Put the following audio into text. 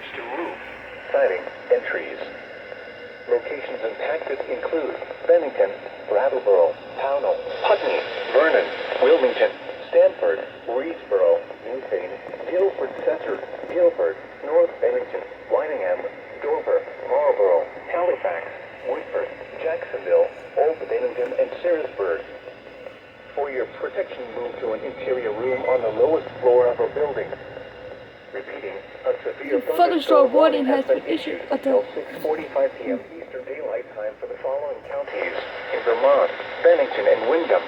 damage to roof, siding, and trees. Locations impacted include Bennington, Brattleboro, Pownell, Putney, Vernon, Wilmington, Stanford, Reedsboro, Newfane, Guilford Center, Guilford, North Bennington, Whiningham, Dover, Marlborough, Halifax, Woodford, Jacksonville, Old Bennington, and Sarasburg. For your protection, move to an interior room on the lowest floor of a building. Repeating, a severe thunderstorm warning has been issued until 6:45 p.m. Eastern Daylight Time for the following counties in Vermont, Bennington, and Windham.